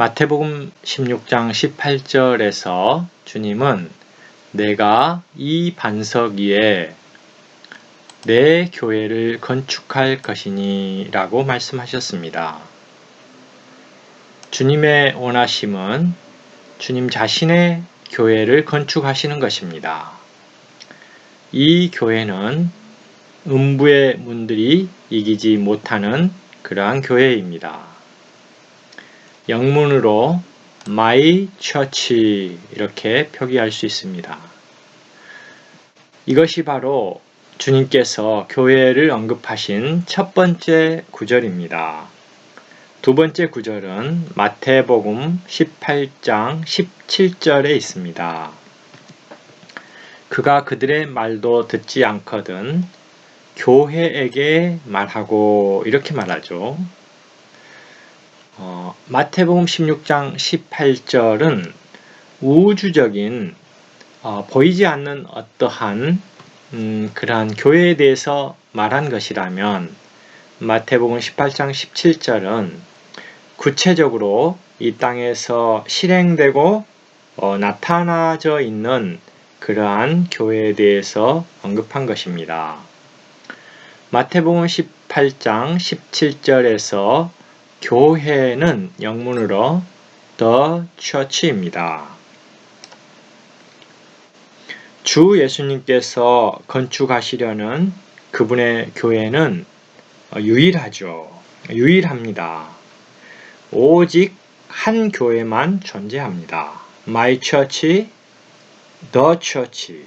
마태복음 16장 18절에서 주님은 내가 이 반석 위에 내 교회를 건축할 것이니 라고 말씀하셨습니다. 주님의 원하심은 주님 자신의 교회를 건축하시는 것입니다. 이 교회는 음부의 문들이 이기지 못하는 그러한 교회입니다. 영문으로 My Church 이렇게 표기할 수 있습니다. 이것이 바로 주님께서 교회를 언급하신 첫 번째 구절입니다. 두 번째 구절은 마태복음 18장 17절에 있습니다. 그가 그들의 말도 듣지 않거든 교회에게 말하고 이렇게 말하죠. 마태복음 16장 18절은 우주적인 보이지 않는 어떠한 그러한 교회에 대해서 말한 것이라면 마태복음 18장 17절은 구체적으로 이 땅에서 실행되고 나타나져 있는 그러한 교회에 대해서 언급한 것입니다. 마태복음 18장 17절에서 교회는 영문으로 The Church입니다. 주 예수님께서 건축하시려는 그분의 교회는 유일합니다. 오직 한 교회만 존재합니다. My Church, The Church.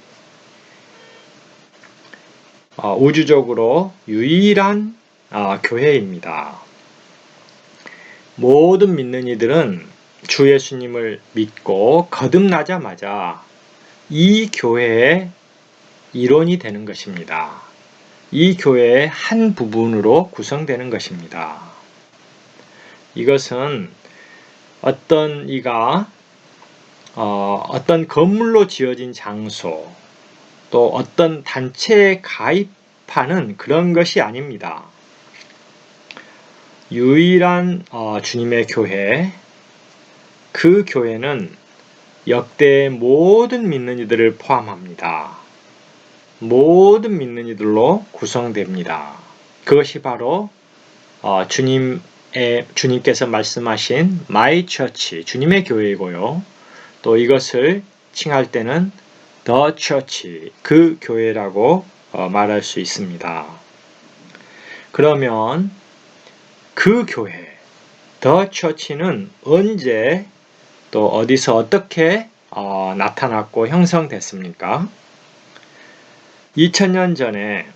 우주적으로 유일한 교회입니다. 모든 믿는 이들은 주 예수님을 믿고 거듭나자마자 이 교회의 일원이 되는 것입니다. 이 교회의 한 부분으로 구성되는 것입니다. 이것은 어떤 이가 어떤 건물로 지어진 장소 또 어떤 단체에 가입하는 그런 것이 아닙니다. 유일한 주님의 교회, 그 교회는 역대 모든 믿는 이들을 포함합니다. 모든 믿는 이들로 구성됩니다. 그것이 바로 주님께서 말씀하신 My Church, 주님의 교회이고요. 또 이것을 칭할 때는 The Church, 그 교회라고 말할 수 있습니다. 그러면 그 교회, The Church는 언제 또 어디서 어떻게 나타났고 형성됐습니까? 2000년 전에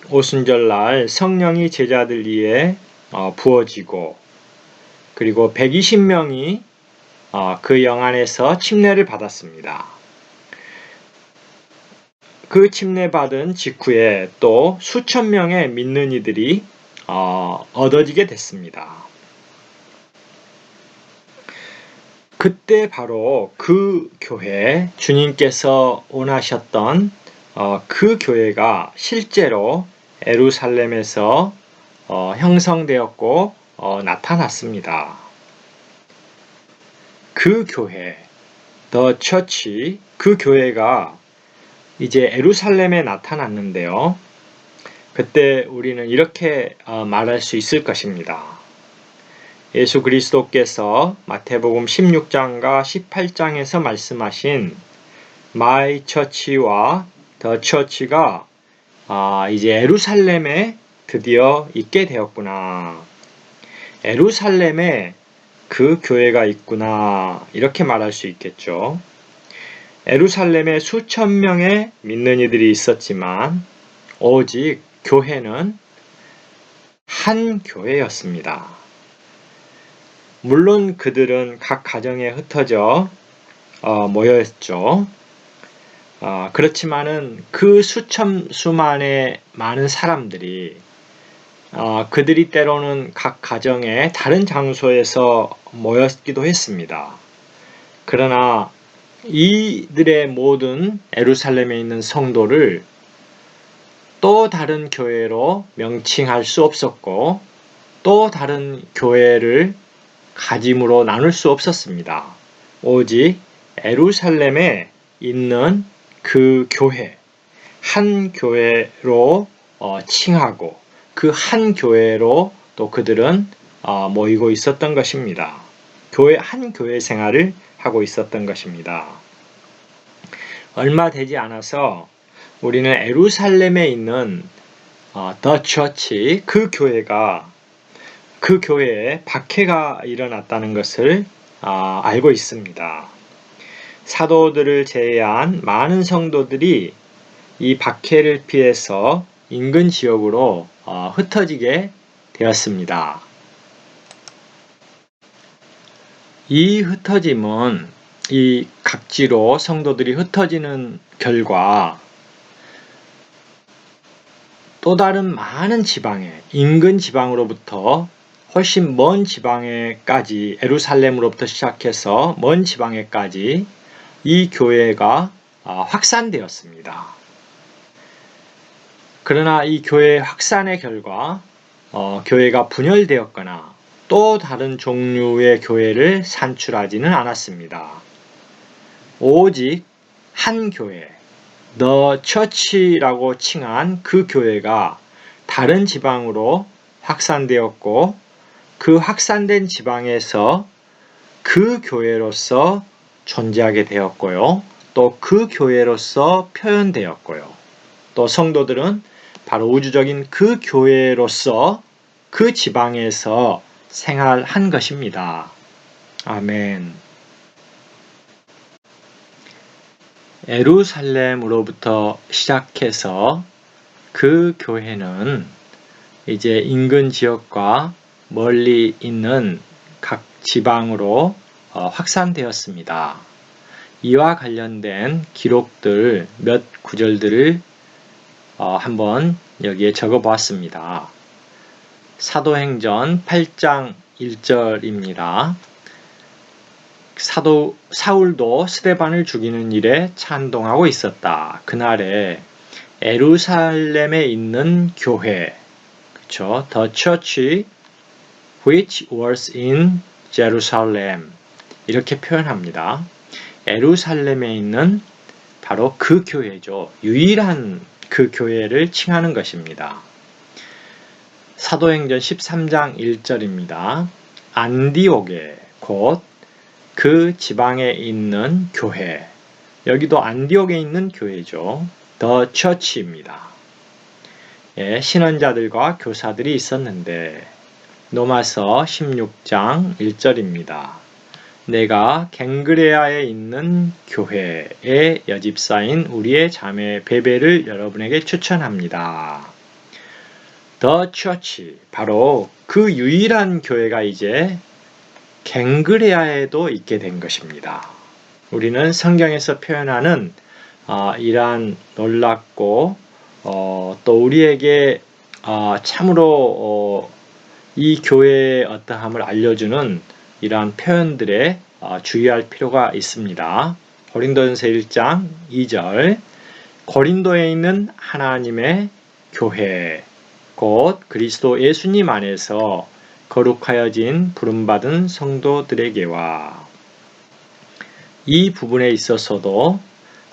오순절날 성령이 제자들 위에 부어지고 그리고 120명이 그 영안에서 침례를 받았습니다. 그 침례받은 직후에 또 수천 명의 믿는 이들이 얻어지게 됐습니다. 그때 바로 그 교회, 주님께서 원하셨던 그 교회가 실제로 예루살렘에서 형성되었고 나타났습니다. 그 교회, The Church, 그 교회가 이제 예루살렘에 나타났는데요. 그때 우리는 이렇게 말할 수 있을 것입니다. 예수 그리스도께서 마태복음 16장과 18장에서 말씀하신 My Church와 The Church가 이제 예루살렘에 드디어 있게 되었구나. 예루살렘에 그 교회가 있구나. 이렇게 말할 수 있겠죠. 예루살렘에 수천 명의 믿는 이들이 있었지만 오직 교회는 한 교회였습니다. 물론 그들은 각 가정에 흩어져 모였죠. 그렇지만은 그 수만의 많은 사람들이 그들이 때로는 각 가정의 다른 장소에서 모였기도 했습니다. 그러나 이들의 모든 예루살렘에 있는 성도를 또 다른 교회로 명칭할 수 없었고 또 다른 교회를 가짐으로 나눌 수 없었습니다. 오직 예루살렘에 있는 그 교회, 한 교회로 칭하고 그 한 교회로 또 그들은 모이고 있었던 것입니다. 한 교회 생활을 하고 있었던 것입니다. 얼마 되지 않아서 우리는 예루살렘에 있는 The Church, 그 교회에 박해가 일어났다는 것을 알고 있습니다. 사도들을 제외한 많은 성도들이 이 박해를 피해서 인근 지역으로 흩어지게 되었습니다. 이 흩어짐은 이 각지로 성도들이 흩어지는 결과 또 다른 많은 지방에, 인근 지방으로부터 훨씬 먼 지방에까지, 예루살렘으로부터 시작해서 먼 지방에까지 이 교회가 확산되었습니다. 그러나 이 교회 확산의 결과 교회가 분열되었거나 또 다른 종류의 교회를 산출하지는 않았습니다. 오직 한 교회, The Church라고 칭한 그 교회가 다른 지방으로 확산되었고 그 확산된 지방에서 그 교회로서 존재하게 되었고요. 또 그 교회로서 표현되었고요. 또 성도들은 바로 우주적인 그 교회로서 그 지방에서 생활한 것입니다. 아멘. 예루살렘으로부터 시작해서 그 교회는 이제 인근 지역과 멀리 있는 각 지방으로 확산되었습니다. 이와 관련된 기록들 몇 구절들을 한번 여기에 적어 보았습니다. 사도행전 8장 1절입니다. 사울도 스데반을 죽이는 일에 찬동하고 있었다. 그날에 예루살렘에 있는 교회, 그렇죠? The church which was in Jerusalem 이렇게 표현합니다. 예루살렘에 있는 바로 그 교회죠. 유일한 그 교회를 칭하는 것입니다. 사도행전 13장 1절입니다. 안디옥에 곧 그 지방에 있는 교회, 여기도 안디옥에 있는 교회죠. The Church입니다. 예, 신원자들과 교사들이 있었는데 로마서 16장 1절입니다. 내가 갱그레아에 있는 교회의 여집사인 우리의 자매 베베를 여러분에게 추천합니다. The Church, 바로 그 유일한 교회가 이제 갱그레아에도 있게 된 것입니다. 우리는 성경에서 표현하는 이러한 놀랍고 또 우리에게 참으로 이 교회의 어떠함을 알려주는 이러한 표현들에 주의할 필요가 있습니다. 고린도전서 1장 2절 고린도에 있는 하나님의 교회 곧 그리스도 예수님 안에서 거룩하여진 부름받은 성도들에게와 이 부분에 있어서도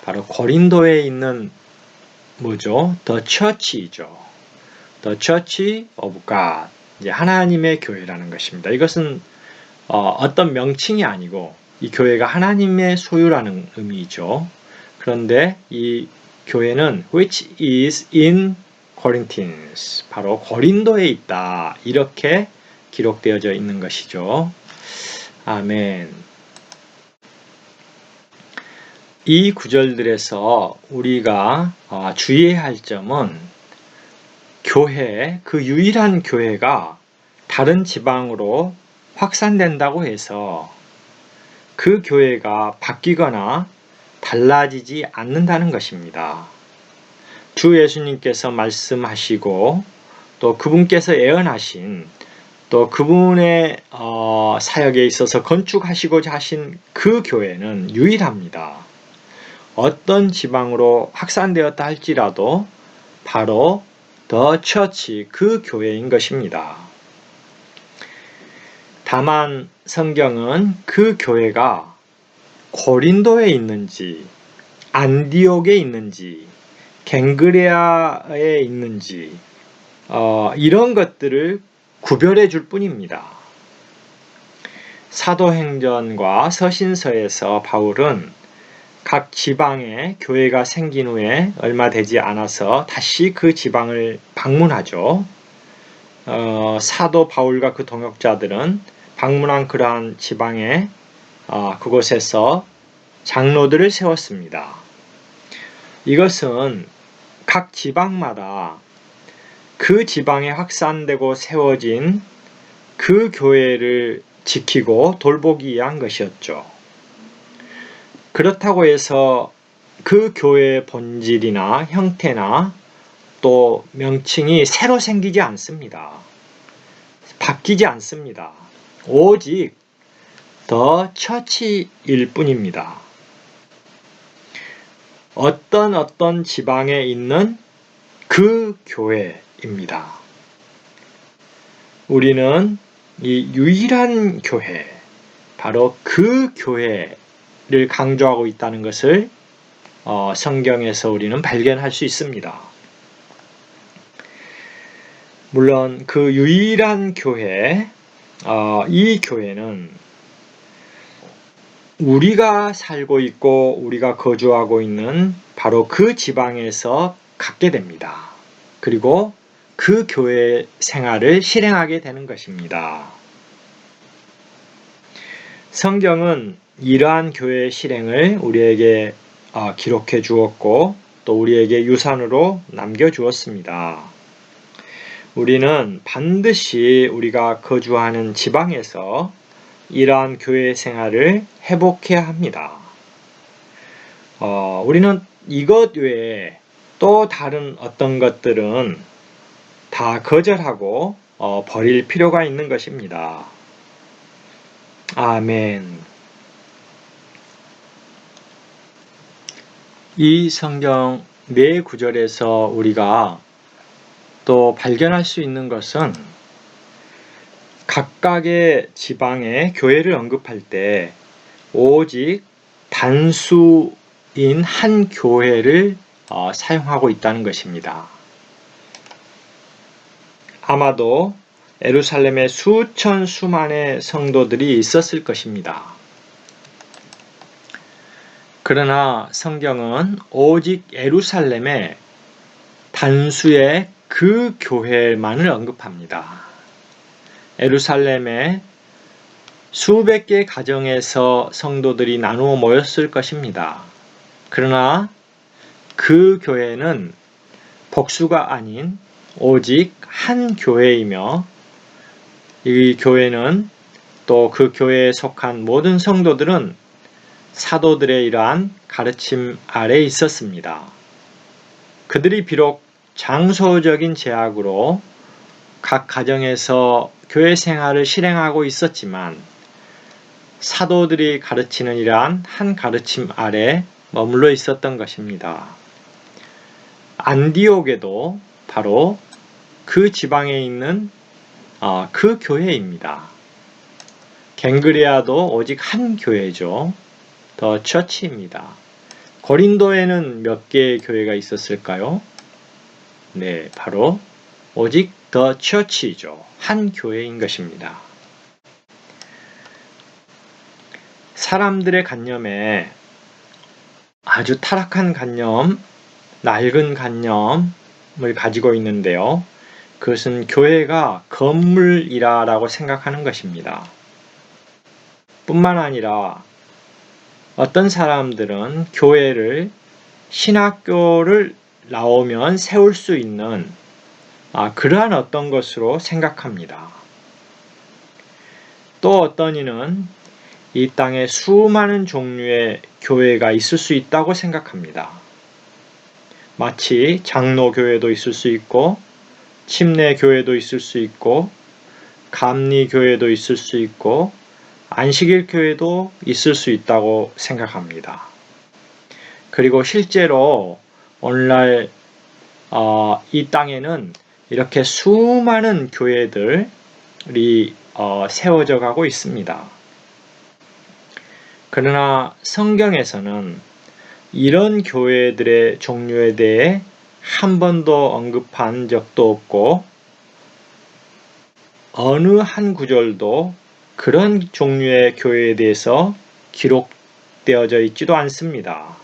바로 고린도에 있는 뭐죠? The Church이죠. The Church of God. 이제 하나님의 교회라는 것입니다. 이것은 어떤 명칭이 아니고 이 교회가 하나님의 소유라는 의미죠. 그런데 이 교회는 which is in Corinthians. 바로 고린도에 있다. 이렇게 기록되어져 있는 것이죠. 아멘. 이 구절들에서 우리가 주의해야 할 점은 교회, 그 유일한 교회가 다른 지방으로 확산된다고 해서 그 교회가 바뀌거나 달라지지 않는다는 것입니다. 주 예수님께서 말씀하시고 또 그분께서 예언하신 또 그분의 사역에 있어서 건축하시고자 하신 그 교회는 유일합니다. 어떤 지방으로 확산되었다 할지라도 바로 The Church, 그 교회인 것입니다. 다만 성경은 그 교회가 고린도에 있는지, 안디옥에 있는지, 갱그레아에 있는지 이런 것들을 구별해 줄 뿐입니다. 사도행전과 서신서에서 바울은 각 지방에 교회가 생긴 후에 얼마 되지 않아서 다시 그 지방을 방문하죠. 사도 바울과 그 동역자들은 방문한 그러한 지방에 그곳에서 장로들을 세웠습니다. 이것은 각 지방마다 그 지방에 확산되고 세워진 그 교회를 지키고 돌보기 위한 것이었죠. 그렇다고 해서 그 교회의 본질이나 형태나 또 명칭이 새로 생기지 않습니다. 바뀌지 않습니다. 오직 더 처치일 뿐입니다. 어떤 지방에 있는 그 교회입니다. 우리는 이 유일한 교회, 바로 그 교회를 강조하고 있다는 것을 성경에서 우리는 발견할 수 있습니다. 물론 그 유일한 교회, 이 교회는 우리가 살고 있고 우리가 거주하고 있는 바로 그 지방에서 갖게 됩니다. 그리고 그 교회 생활을 실행하게 되는 것입니다. 성경은 이러한 교회 실행을 우리에게 기록해 주었고 또 우리에게 유산으로 남겨 주었습니다. 우리는 반드시 우리가 거주하는 지방에서 이러한 교회 생활을 회복해야 합니다. 우리는 이것 외에 또 다른 어떤 것들은 다 거절하고 버릴 필요가 있는 것입니다. 아멘. 이 성경 네 구절에서 우리가 또 발견할 수 있는 것은 각각의 지방의 교회를 언급할 때 오직 단수인 한 교회를 사용하고 있다는 것입니다. 아마도 예루살렘에 수천 수만의 성도들이 있었을 것입니다. 그러나 성경은 오직 예루살렘의 단수의 그 교회만을 언급합니다. 예루살렘에 수백 개의 가정에서 성도들이 나누어 모였을 것입니다. 그러나 그 교회는 복수가 아닌 오직 한 교회이며 이 교회는 또 그 교회에 속한 모든 성도들은 사도들의 이러한 가르침 아래 있었습니다. 그들이 비록 장소적인 제약으로 각 가정에서 교회 생활을 실행하고 있었지만 사도들이 가르치는 이러한 한 가르침 아래 머물러 있었던 것입니다. 안디옥에도 바로 그 지방에 있는 그 교회입니다. 갱그레아도 오직 한 교회죠. 더 처치입니다. 고린도에는 몇 개의 교회가 있었을까요? 네, 바로 오직 더 처치이죠. 한 교회인 것입니다. 사람들의 관념에 아주 타락한 관념, 낡은 관념을 가지고 있는데요. 그것은 교회가 건물이라고 생각하는 것입니다. 뿐만 아니라 어떤 사람들은 교회를 신학교를 나오면 세울 수 있는 그러한 어떤 것으로 생각합니다. 또 어떤 이는 이 땅에 수많은 종류의 교회가 있을 수 있다고 생각합니다. 마치 장로교회도 있을 수 있고 침례교회도 있을 수 있고 감리교회도 있을 수 있고 안식일 교회도 있을 수 있다고 생각합니다. 그리고 실제로 오늘날 이 땅에는 이렇게 수많은 교회들이 세워져 가고 있습니다. 그러나 성경에서는 이런 교회들의 종류에 대해 한 번도 언급한 적도 없고 어느 한 구절도 그런 종류의 교회에 대해서 기록되어져 있지도 않습니다.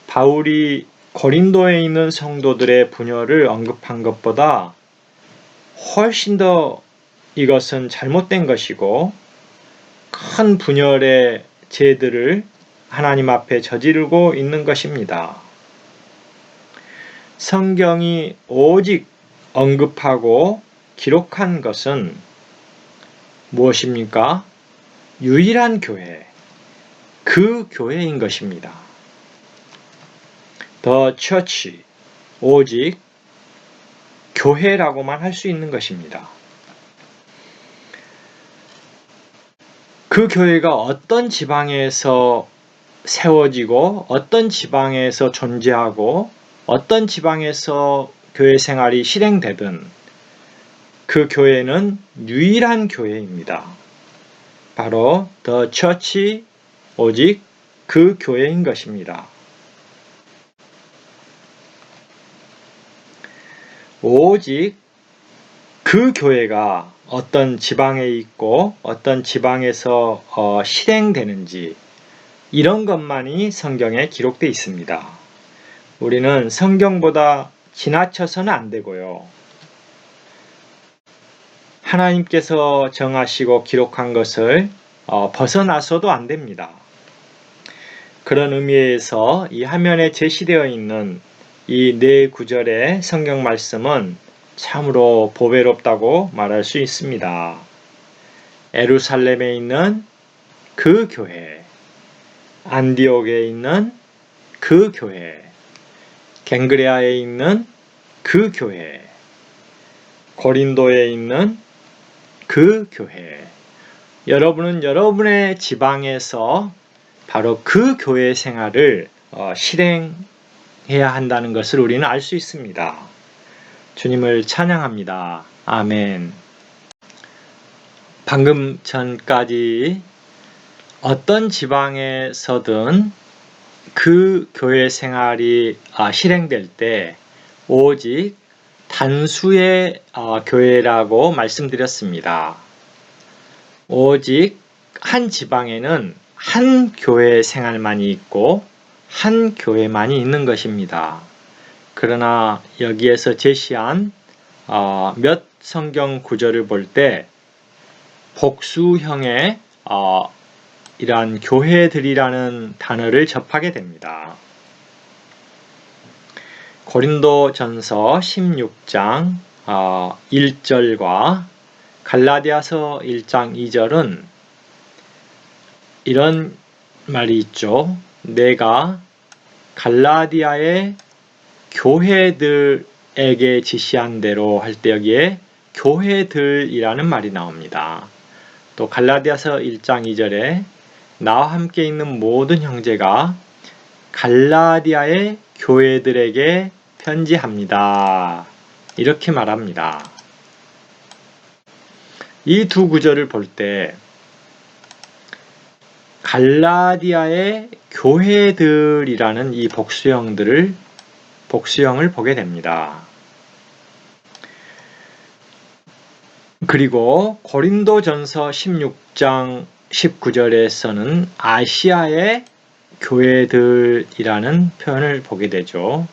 바울이 고린도에 있는 성도들의 분열을 언급한 것보다 훨씬 더 이것은 잘못된 것이고 큰 분열의 죄들을 하나님 앞에 저지르고 있는 것입니다. 성경이 오직 언급하고 기록한 것은 무엇입니까? 유일한 교회, 그 교회인 것입니다. The Church, 오직 교회라고만 할 수 있는 것입니다. 그 교회가 어떤 지방에서 세워지고 어떤 지방에서 존재하고 어떤 지방에서 교회 생활이 실행되든 그 교회는 유일한 교회입니다. 바로 The Church, 오직 그 교회인 것입니다. 오직 그 교회가 어떤 지방에 있고 어떤 지방에서 실행되는지 이런 것만이 성경에 기록되어 있습니다. 우리는 성경보다 지나쳐서는 안 되고요. 하나님께서 정하시고 기록한 것을 벗어나서도 안 됩니다. 그런 의미에서 이 화면에 제시되어 있는 이 네 구절의 성경 말씀은 참으로 보배롭다고 말할 수 있습니다. 예루살렘에 있는 그 교회, 안디옥에 있는 그 교회, 갱그레아에 있는 그 교회, 고린도에 있는 그 교회, 여러분은 여러분의 지방에서 바로 그 교회 생활을 실행해야 한다는 것을 우리는 알 수 있습니다. 주님을 찬양합니다. 아멘. 방금 전까지 어떤 지방에서든 그 교회 생활이 실행될 때 오직 단수의 교회라고 말씀드렸습니다. 오직 한 지방에는 한 교회 생활만이 있고 한 교회만이 있는 것입니다. 그러나 여기에서 제시한 몇 성경 구절을 볼 때 복수형의 이러한 교회들이라는 단어를 접하게 됩니다. 고린도전서 16장 1절과 갈라디아서 1장 2절은 이런 말이 있죠. 내가 갈라디아의 교회들에게 지시한 대로 할 때 여기에 교회들이라는 말이 나옵니다. 또 갈라디아서 1장 2절에 나와 함께 있는 모든 형제가 갈라디아의 교회들에게 편지합니다. 이렇게 말합니다. 이 두 구절을 볼 때 갈라디아의 교회들이라는 이 복수형을 보게 됩니다. 그리고 고린도전서 16장 19절에서는 아시아의 교회들이라는 표현을 보게 되죠.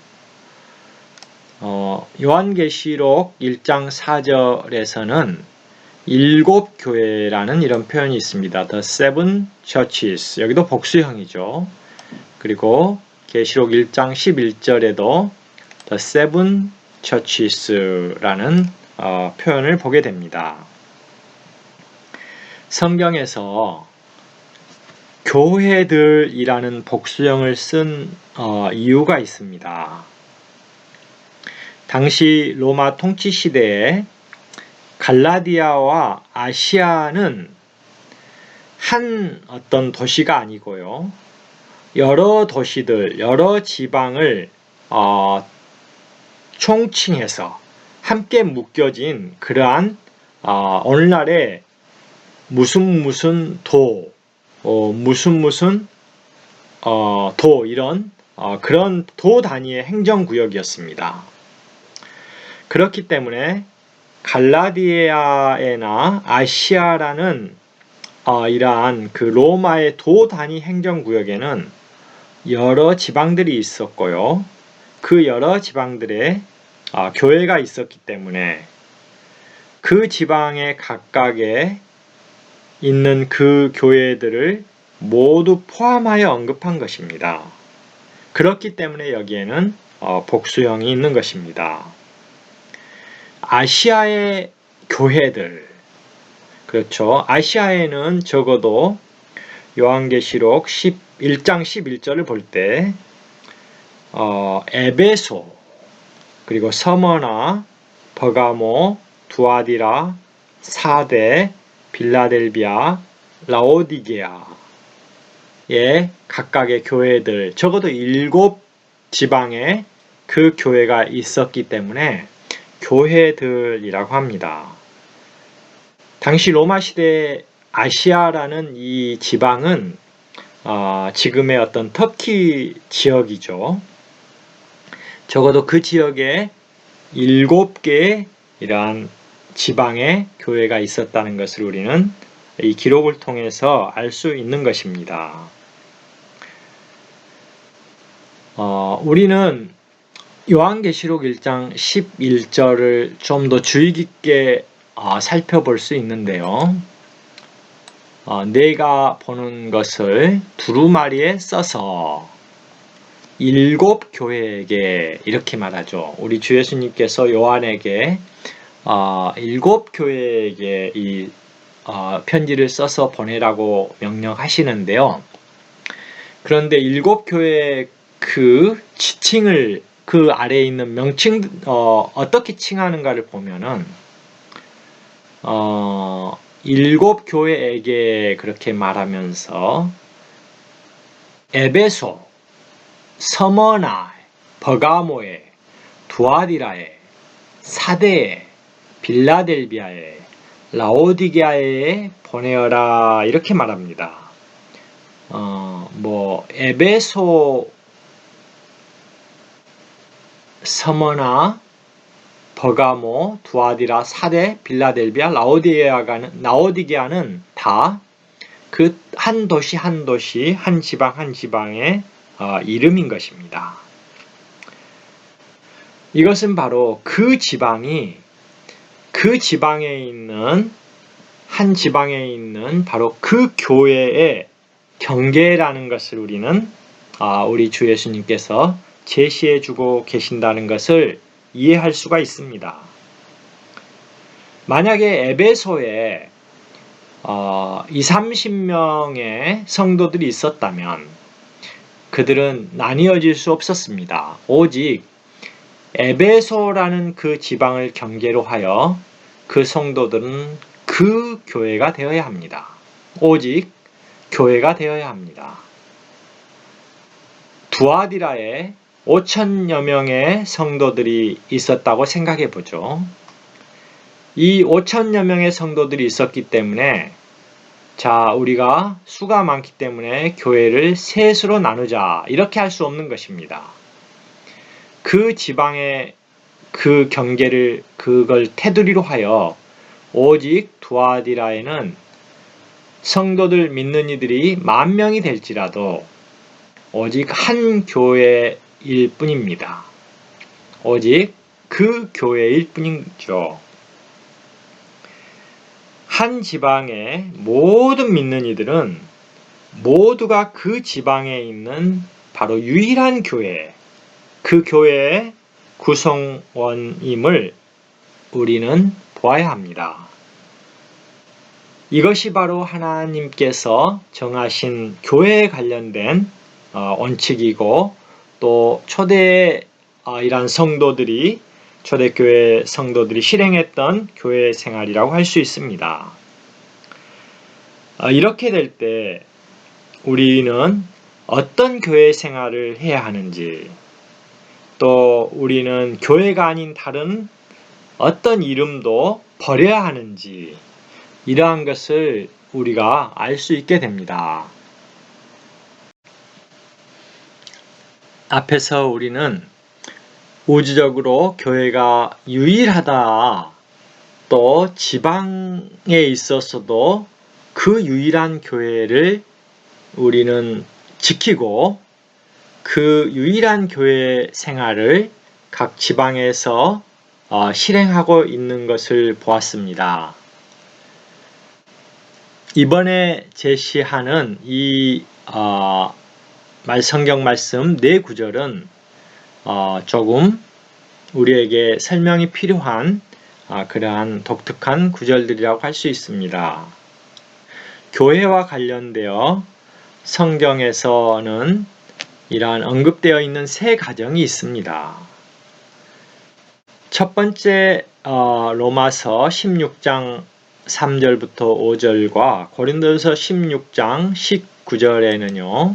요한계시록 1장 4절에서는 7교회라는 이런 표현이 있습니다. The seven churches. 여기도 복수형이죠. 그리고 계시록 1장 11절에도 The seven churches라는 표현을 보게 됩니다. 성경에서 교회들이라는 복수형을 쓴 이유가 있습니다. 당시 로마 통치 시대에 갈라디아와 아시아는 한 어떤 도시가 아니고요. 여러 도시들, 여러 지방을 총칭해서 함께 묶여진 그러한 오늘날에 무슨 도, 무슨 도 이런 그런 도 단위의 행정구역이었습니다. 그렇기 때문에 갈라디아에나 아시아라는 이러한 그 로마의 도 단위 행정구역에는 여러 지방들이 있었고요. 그 여러 지방들에 교회가 있었기 때문에 그 지방에 각각에 있는 그 교회들을 모두 포함하여 언급한 것입니다. 그렇기 때문에 여기에는 복수형이 있는 것입니다. 아시아의 교회들, 그렇죠. 아시아에는 적어도 요한계시록 1장 11절을 볼 때 에베소, 그리고 서머나, 버가모, 두아디라, 사데, 빌라델비아, 라오디게아의 각각의 교회들, 적어도 7지방에 그 교회가 있었기 때문에 교회들이라고 합니다. 당시 로마 시대 아시아라는 이 지방은 지금의 어떤 터키 지역이죠. 적어도 그 지역에 7개의 이러한 지방에 교회가 있었다는 것을 우리는 이 기록을 통해서 알 수 있는 것입니다. 우리는 요한계시록 1장 11절을 좀 더 주의 깊게 살펴볼 수 있는데요. 내가 보는 것을 두루마리에 써서 7 교회에게 이렇게 말하죠. 우리 주 예수님께서 요한에게 7 교회에게 이 편지를 써서 보내라고 명령하시는데요. 그런데 7 교회의 그 지칭을 그 아래에 있는 명칭 어떻게 칭하는가를 보면은 7 교회에게 그렇게 말하면서 에베소, 서머나, 버가모에, 두아디라에, 사데에, 빌라델비아에, 라오디게아에 보내어라 이렇게 말합니다. 에베소, 서머나, 버가모, 두아디라, 사데, 빌라델비아, 라오디게아는 다 그 한 도시 한 도시, 한 지방 한 지방의 이름인 것입니다. 이것은 바로 그 지방이 그 지방에 있는 한 지방에 있는 바로 그 교회의 경계라는 것을 우리는 우리 주 예수님께서 제시해 주고 계신다는 것을 이해할 수가 있습니다. 만약에 에베소에 20-30명의 성도들이 있었다면 그들은 나뉘어질 수 없었습니다. 오직 에베소라는 그 지방을 경계로 하여 그 성도들은 그 교회가 되어야 합니다. 오직 교회가 되어야 합니다. 두아디라에 5,000여 명의 성도들이 있었다고 생각해 보죠. 이 5,000여 명의 성도들이 있었기 때문에 우리가 수가 많기 때문에 교회를 셋으로 나누자 이렇게 할 수 없는 것입니다. 그 지방의 그 경계를 그걸 테두리로 하여 오직 두아디라에는 성도들 믿는 이들이 10,000명이 될지라도 오직 한 교회일 뿐입니다. 오직 그 교회일 뿐이죠. 한 지방의 모든 믿는 이들은 모두가 그 지방에 있는 바로 유일한 교회, 그 교회의 구성원임을 우리는 보아야 합니다. 이것이 바로 하나님께서 정하신 교회에 관련된 원칙이고 또 초대이란 성도들이 초대교회 성도들이 실행했던 교회 생활이라고 할 수 있습니다. 이렇게 될 때 우리는 어떤 교회 생활을 해야 하는지 또 우리는 교회가 아닌 다른 어떤 이름도 버려야 하는지 이러한 것을 우리가 알 수 있게 됩니다. 앞에서 우리는 우주적으로 교회가 유일하다, 또 지방에 있어서도 그 유일한 교회를 우리는 지키고 그 유일한 교회 생활을 각 지방에서 실행하고 있는 것을 보았습니다. 이번에 제시하는 이 성경 말씀 네 구절은 조금 우리에게 설명이 필요한 그러한 독특한 구절들이라고 할 수 있습니다. 교회와 관련되어 성경에서는 이러한 언급되어 있는 세 가정이 있습니다. 첫 번째 로마서 16장 3절부터 5절과 고린도서 16장 19절에는요.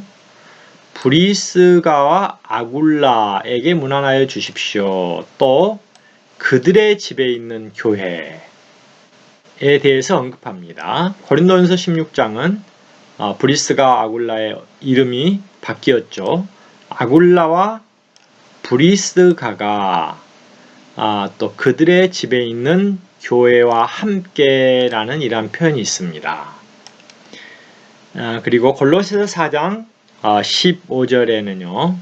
브리스가와 아굴라에게 문안하여 주십시오. 또 그들의 집에 있는 교회에 대해서 언급합니다. 고린도전서 16장은 브리스가 아굴라의 이름이 바뀌었죠. 아굴라와 브리스가가 또 그들의 집에 있는 교회와 함께라는 이러한 표현이 있습니다. 그리고 골로새서 4장 15절에는요.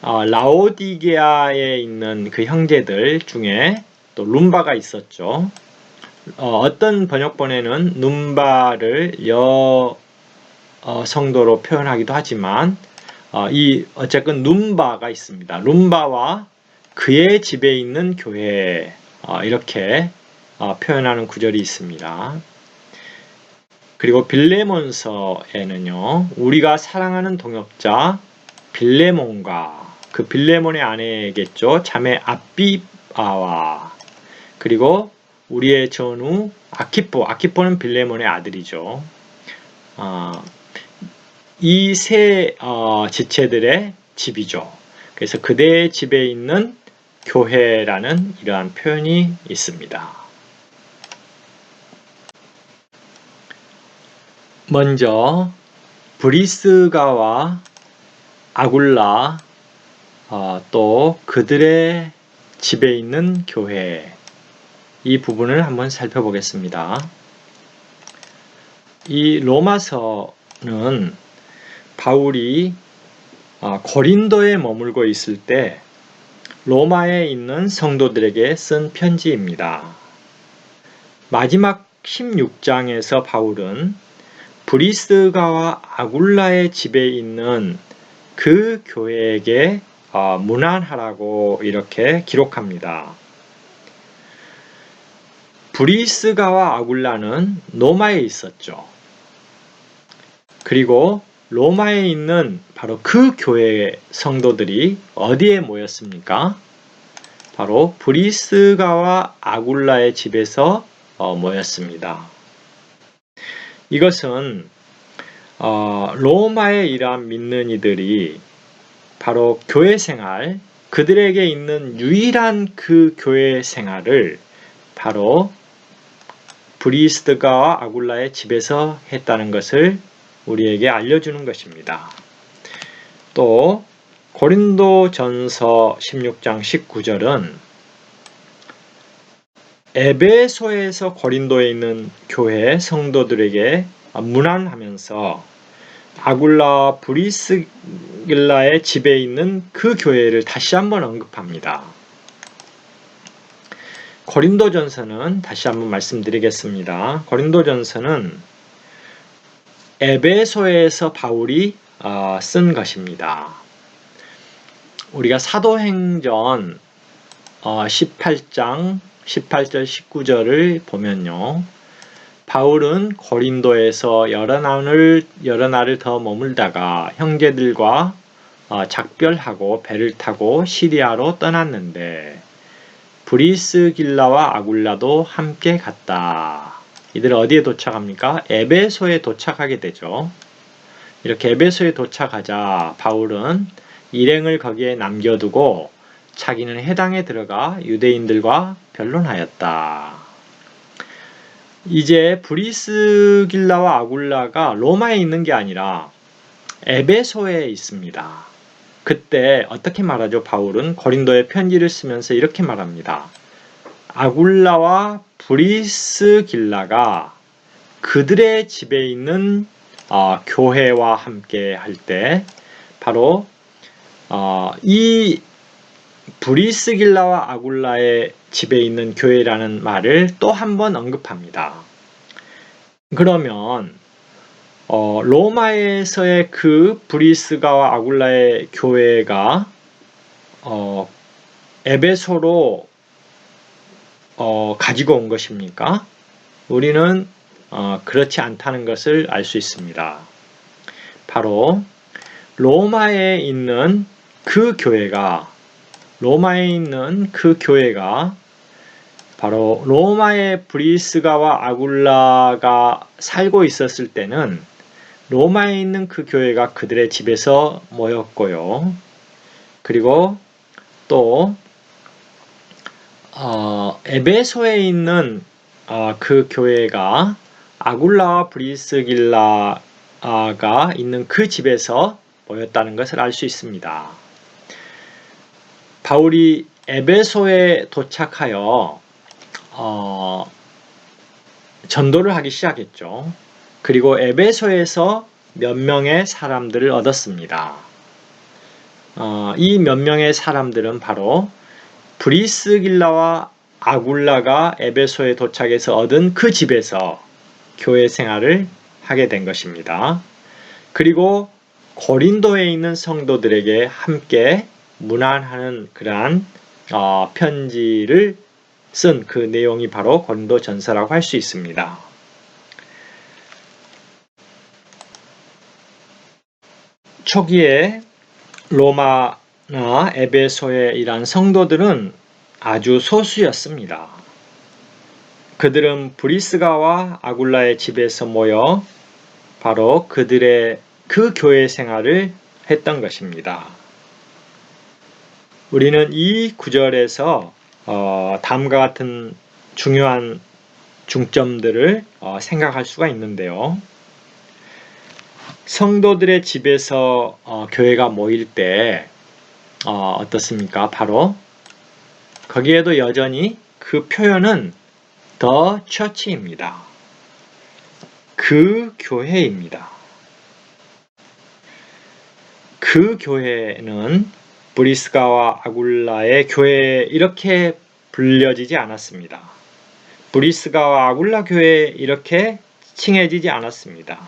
라오디게아에 있는 그 형제들 중에 또 룸바가 있었죠. 어떤 번역본에는 룸바를 성도로 표현하기도 하지만 어쨌건 룸바가 있습니다. 룸바와 그의 집에 있는 교회 이렇게 표현하는 구절이 있습니다. 그리고 빌레몬서에는요. 우리가 사랑하는 동역자 빌레몬과 그 빌레몬의 아내겠죠. 자매 아비아와 그리고 우리의 전우 아키포는 빌레몬의 아들이죠. 이 세 지체들의 집이죠. 그래서 그대의 집에 있는 교회라는 이러한 표현이 있습니다. 먼저 브리스가와 아굴라 또 그들의 집에 있는 교회 이 부분을 한번 살펴보겠습니다. 이 로마서는 바울이 고린도에 머물고 있을 때 로마에 있는 성도들에게 쓴 편지입니다. 마지막 16장에서 바울은 브리스가와 아굴라의 집에 있는 그 교회에게 문안하라고 이렇게 기록합니다. 브리스가와 아굴라는 로마에 있었죠. 그리고 로마에 있는 바로 그 교회 성도들이 어디에 모였습니까? 바로 브리스가와 아굴라의 집에서 모였습니다. 이것은 로마에 이러한 믿는 이들이 바로 교회 생활, 그들에게 있는 유일한 그 교회 생활을 바로 브리스가와 아굴라의 집에서 했다는 것을 우리에게 알려주는 것입니다. 또 고린도전서 16장 19절은 에베소에서 고린도에 있는 교회 성도들에게 문안하면서 아굴라와 브리스길라의 집에 있는 그 교회를 다시 한번 언급합니다. 고린도전서는 다시 한번 말씀드리겠습니다. 고린도전서는 에베소에서 바울이 쓴 것입니다. 우리가 사도행전 18장 18절 19절을 보면요. 바울은 고린도에서 여러 날을 더 머물다가 형제들과 작별하고 배를 타고 시리아로 떠났는데 브리스길라와 아굴라도 함께 갔다. 이들 어디에 도착합니까? 에베소에 도착하게 되죠. 이렇게 에베소에 도착하자 바울은 일행을 거기에 남겨두고 자기는 해당에 들어가 유대인들과 변론하였다. 이제 브리스길라와 아굴라가 로마에 있는 게 아니라 에베소에 있습니다. 그때 어떻게 말하죠? 바울은 고린도에 편지를 쓰면서 이렇게 말합니다. 아굴라와 브리스길라가 그들의 집에 있는 교회와 함께 할 때 바로 이 브리스길라와 아굴라의 집에 있는 교회라는 말을 또 한 번 언급합니다. 그러면 로마에서의 그 브리스가와 아굴라의 교회가 에베소로 가지고 온 것입니까? 우리는 그렇지 않다는 것을 알 수 있습니다. 바로 로마에 있는 그 교회가 바로 로마의 브리스가와 아굴라가 살고 있었을 때는 로마에 있는 그 교회가 그들의 집에서 모였고요. 그리고 또 에베소에 있는 그 교회가 아굴라와 브리스길라가 있는 그 집에서 모였다는 것을 알 수 있습니다. 바울이 에베소에 도착하여 전도를 하기 시작했죠. 그리고 에베소에서 몇 명의 사람들을 얻었습니다. 이 몇 명의 사람들은 바로 브리스길라와 아굴라가 에베소에 도착해서 얻은 그 집에서 교회 생활을 하게 된 것입니다. 그리고 고린도에 있는 성도들에게 함께 문안하는 그러한 편지를 쓴 그 내용이 바로 고린도 전서라고 할 수 있습니다. 초기에 로마나 에베소에 일한 성도들은 아주 소수였습니다. 그들은 브리스가와 아굴라의 집에서 모여 바로 그들의 그 교회 생활을 했던 것입니다. 우리는 이 구절에서 다음과 같은 중요한 중점들을 생각할 수가 있는데요. 성도들의 집에서 교회가 모일 때 어떻습니까? 바로 거기에도 여전히 그 표현은 The Church입니다. 그 교회입니다. 그 교회는 브리스가와 아굴라의 교회 이렇게 불려지지 않았습니다. 브리스가와 아굴라 교회 이렇게 칭해지지 않았습니다.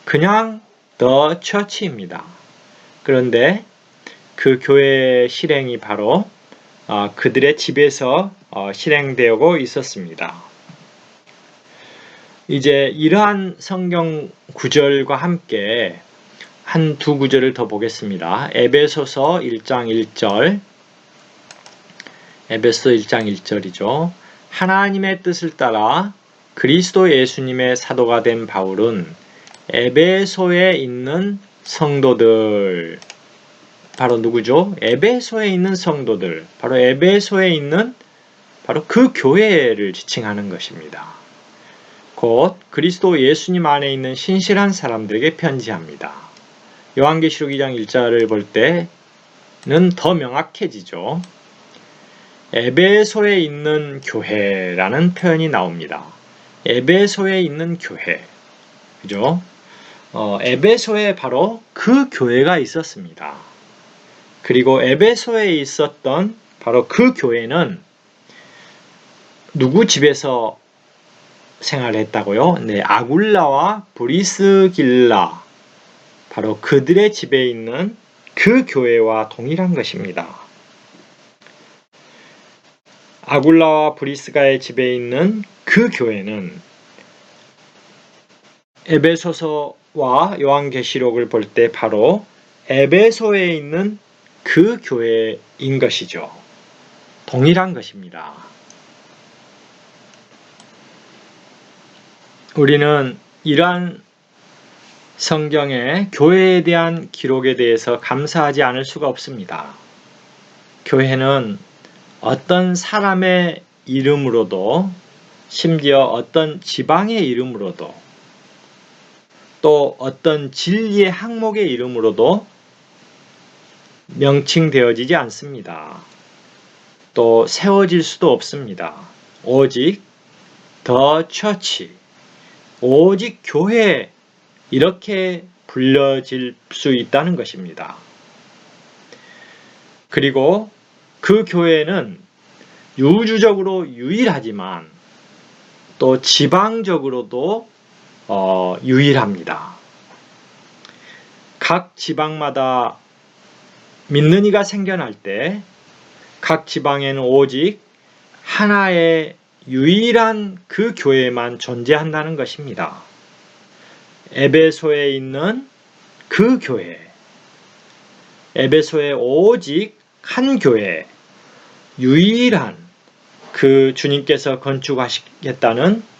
그냥 The Church입니다. 그런데 그 교회의 실행이 바로 그들의 집에서 실행되고 있었습니다. 이제 이러한 성경 구절과 함께 한 두 구절을 더 보겠습니다. 에베소서 1장 1절, 에베소 1장 1절이죠. 하나님의 뜻을 따라 그리스도 예수님의 사도가 된 바울은 에베소에 있는 성도들, 바로 누구죠? 에베소에 있는 성도들, 바로 에베소에 있는 바로 그 교회를 지칭하는 것입니다. 곧 그리스도 예수님 안에 있는 신실한 사람들에게 편지합니다. 요한계시록 2장 1절을 볼 때는 더 명확해지죠. 에베소에 있는 교회라는 표현이 나옵니다. 에베소에 있는 교회, 그죠? 에베소에 바로 그 교회가 있었습니다. 그리고 에베소에 있었던 바로 그 교회는 누구 집에서 생활했다고요? 네, 아굴라와 브리스길라, 바로 그들의 집에 있는 그 교회와 동일한 것입니다. 아굴라와 브리스가의 집에 있는 그 교회는 에베소서와 요한계시록을 볼 때 바로 에베소에 있는 그 교회인 것이죠. 동일한 것입니다. 우리는 이러한 성경의 교회에 대한 기록에 대해서 감사하지 않을 수가 없습니다. 교회는 어떤 사람의 이름으로도 심지어 어떤 지방의 이름으로도 또 어떤 진리의 항목의 이름으로도 명칭되어지지 않습니다. 또 세워질 수도 없습니다. 오직 The Church, 오직 교회, 이렇게 불려질 수 있다는 것입니다. 그리고 그 교회는 유주적으로 유일하지만 또 지방적으로도 유일합니다. 각 지방마다 믿는 이가 생겨날 때 각 지방에는 오직 하나의 유일한 그 교회만 존재한다는 것입니다. 에베소에 있는 그 교회, 에베소에 오직 한 교회, 유일한 그 주님께서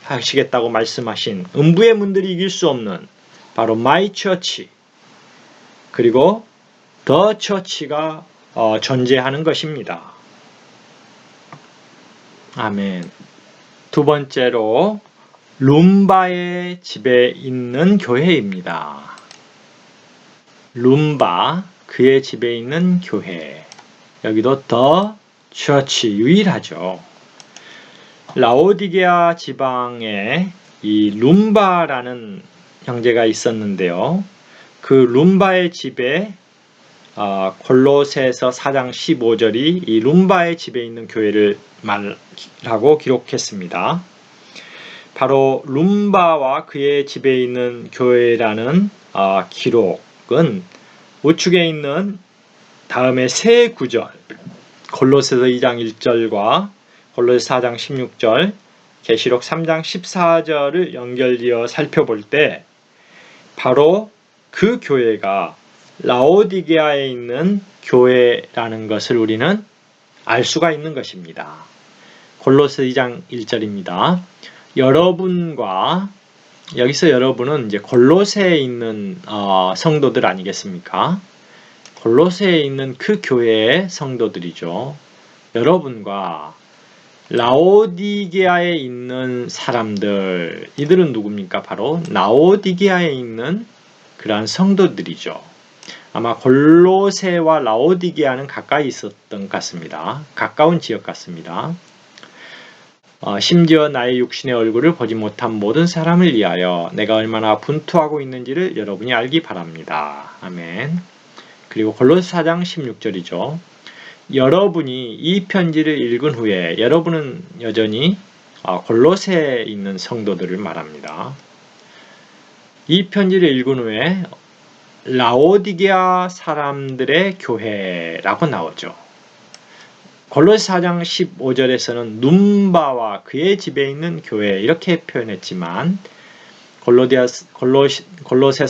하시겠다고 말씀하신 음부의 문들이 이길 수 없는 바로 My Church, 그리고 The Church가 존재하는 것입니다. 아멘. 두 번째로 룸바의 집에 있는 교회입니다. 룸바, 그의 집에 있는 교회. 여기도 The Church, 유일하죠. 라오디게아 지방에 이 룸바라는 형제가 있었는데요. 그 룸바의 집에 골로새서 4장 15절이 이 룸바의 집에 있는 교회를 말하고 기록했습니다. 바로 룸바와 그의 집에 있는 교회라는 기록은 우측에 있는 다음에 세 구절, 골로새서 2장 1절과 골로새 4장 16절, 계시록 3장 14절을 연결지어 살펴볼 때 바로 그 교회가 라오디게아에 있는 교회라는 것을 우리는 알 수가 있는 것입니다. 골로새 2장 1절입니다. 여러분과, 여기서 여러분은 이제 골로새에 있는 성도들 아니겠습니까? 골로새에 있는 그 교회의 성도들이죠. 여러분과 라오디게아에 있는 사람들, 이들은 누굽니까? 바로 라오디게아에 있는 그러한 성도들이죠. 아마 골로새와 라오디게아는 가까이 있었던 것 같습니다. 가까운 지역 같습니다. 심지어 나의 육신의 얼굴을 보지 못한 모든 사람을 위하여 내가 얼마나 분투하고 있는지를 여러분이 알기 바랍니다. 아멘. 그리고 골로새 4장 16절이죠. 여러분이 이 편지를 읽은 후에, 여러분은 여전히 골로새에 있는 성도들을 말합니다. 이 편지를 읽은 후에 라오디게아 사람들의 교회라고 나오죠. 골로새 4장 15절에서는 눔바와 그의 집에 있는 교회, 이렇게 표현했지만 골로새서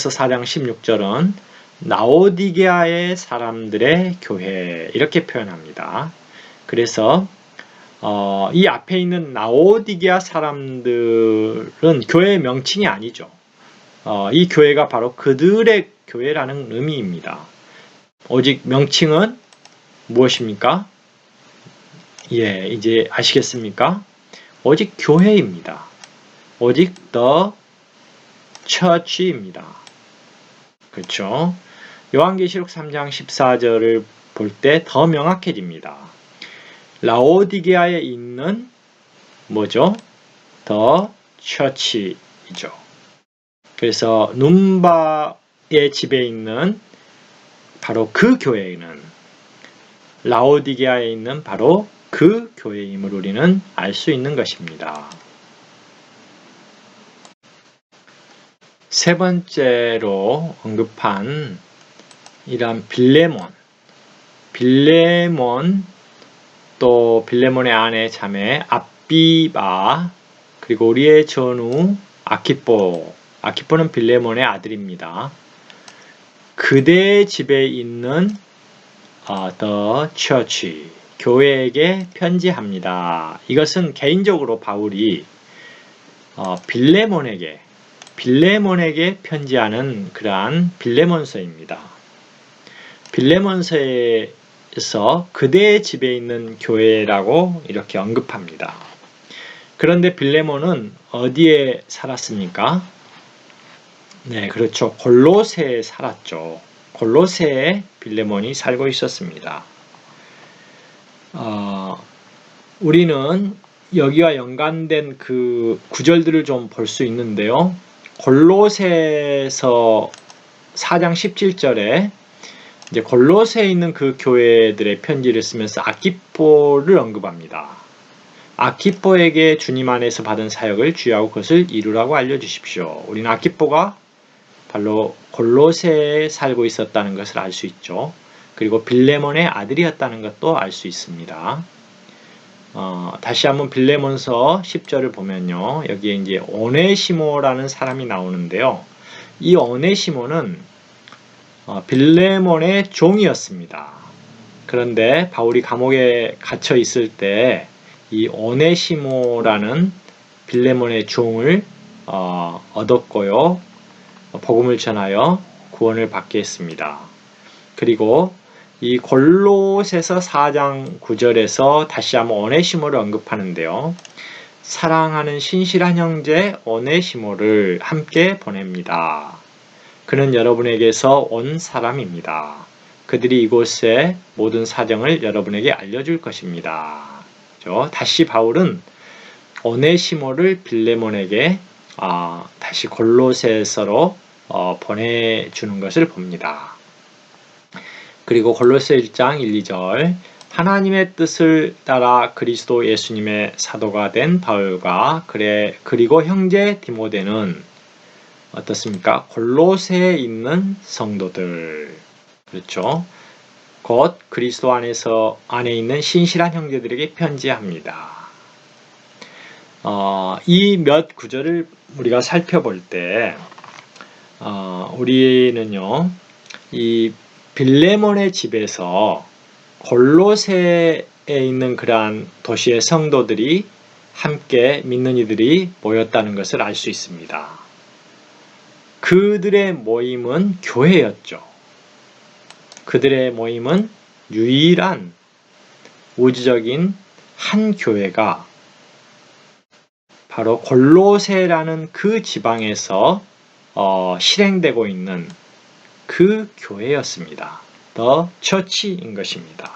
4장 16절은 라오디게아의 사람들의 교회, 이렇게 표현합니다. 그래서 이 앞에 있는 라오디게아 사람들은 교회의 명칭이 아니죠. 이 교회가 바로 그들의 교회라는 의미입니다. 오직 명칭은 무엇입니까? 예, 이제 아시겠습니까? 오직 교회입니다. 오직 The Church입니다. 그렇죠? 요한계시록 3장 14절을 볼 때 더 명확해집니다. 라오디게아에 있는 뭐죠? The Church이죠. 그래서 눔바의 집에 있는 바로 그 교회는 라오디게아에 있는 바로 그 교회임을 우리는 알 수 있는 것입니다. 세 번째로 언급한 이러한 빌레몬, 또 빌레몬의 아내 자매 압비바, 그리고 우리의 전우 아키포는 빌레몬의 아들입니다. 그대의 집에 있는 The Church, 교회에게 편지합니다. 이것은 개인적으로 바울이 빌레몬에게 편지하는 그러한 빌레몬서입니다. 빌레몬서에서 그대의 집에 있는 교회라고 이렇게 언급합니다. 그런데 빌레몬은 어디에 살았습니까? 네, 그렇죠. 골로새에 살았죠. 골로새에 빌레몬이 살고 있었습니다. 우리는 여기와 연관된 그 구절들을 좀 볼 수 있는데요. 골로새서 4장 17절에 이제 골로새에 있는 그 교회들의 편지를 쓰면서 아키포를 언급합니다. 아키포에게 주님 안에서 받은 사역을 주의하고 그것을 이루라고 알려주십시오. 우리는 아키포가 바로 골로새에 살고 있었다는 것을 알 수 있죠. 그리고 빌레몬의 아들이었다는 것도 알 수 있습니다. 다시 한번 빌레몬서 10절을 보면요. 여기에 이제 오네시모라는 사람이 나오는데요. 이 오네시모는 빌레몬의 종이었습니다. 그런데 바울이 감옥에 갇혀 있을 때 이 오네시모라는 빌레몬의 종을 얻었고요. 복음을 전하여 구원을 받게 했습니다. 그리고 이 골로새서 4장 9절에서 다시 한번 오네시모를 언급하는데요. 사랑하는 신실한 형제 오네시모를 함께 보냅니다. 그는 여러분에게서 온 사람입니다. 그들이 이곳의 모든 사정을 여러분에게 알려줄 것입니다. 다시 바울은 오네시모를 빌레몬에게 다시 골로새서로 보내주는 것을 봅니다. 그리고 골로새 1장 1, 2절 하나님의 뜻을 따라 그리스도 예수님의 사도가 된 바울과 그리고 형제 디모데는 어떻습니까? 골로새에 있는 성도들, 그렇죠? 곧 그리스도 안에 있는 신실한 형제들에게 편지합니다. 이 몇 구절을 우리가 살펴볼 때 우리는요, 이 빌레몬의 집에서 골로새에 있는 그러한 도시의 성도들이 함께 믿는 이들이 모였다는 것을 알 수 있습니다. 그들의 모임은 교회였죠. 그들의 모임은 유일한 우주적인 한 교회가 바로 골로새라는 그 지방에서 실행되고 있는 그 교회였습니다. The Church인 것입니다.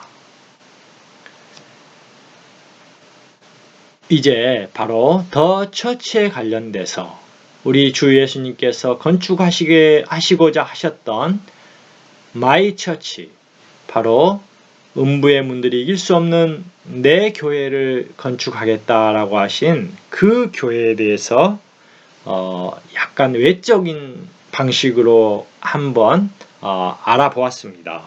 이제 바로 The Church에 관련돼서 우리 주 예수님께서 건축하시고자 하셨던 My Church, 바로 음부의 문들이 이길 수 없는 내 교회를 건축하겠다라고 하신 그 교회에 대해서 약간 외적인 방식으로 한번 알아보았습니다.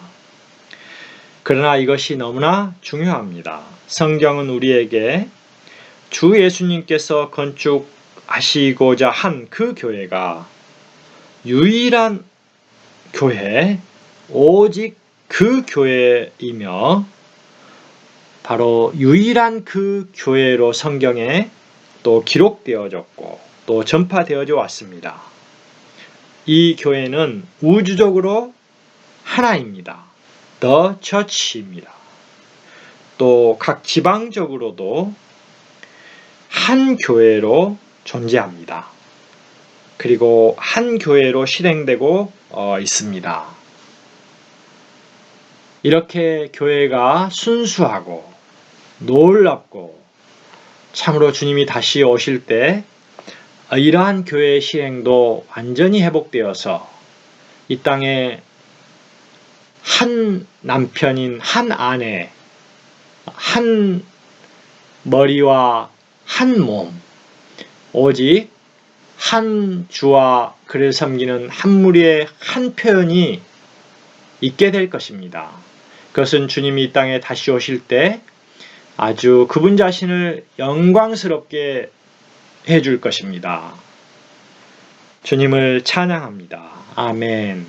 그러나 이것이 너무나 중요합니다. 성경은 우리에게 주 예수님께서 건축하시고자 한 그 교회가 유일한 교회, 오직 그 교회이며 바로 유일한 그 교회로 성경에 또 기록되어졌고 또 전파되어져 왔습니다. 이 교회는 우주적으로 하나입니다. The Church입니다. 또 각 지방적으로도 한 교회로 존재합니다. 그리고 한 교회로 실행되고 있습니다. 이렇게 교회가 순수하고 놀랍고 참으로 주님이 다시 오실 때 이러한 교회의 실행도 완전히 회복되어서 이 땅에 한 남편인 한 아내, 한 머리와 한 몸, 오직 한 주와 그를 섬기는 한 무리의 한 표현이 있게 될 것입니다. 그것은 주님이 이 땅에 다시 오실 때 아주 그분 자신을 영광스럽게 해줄 것입니다. 주님을 찬양합니다. 아멘.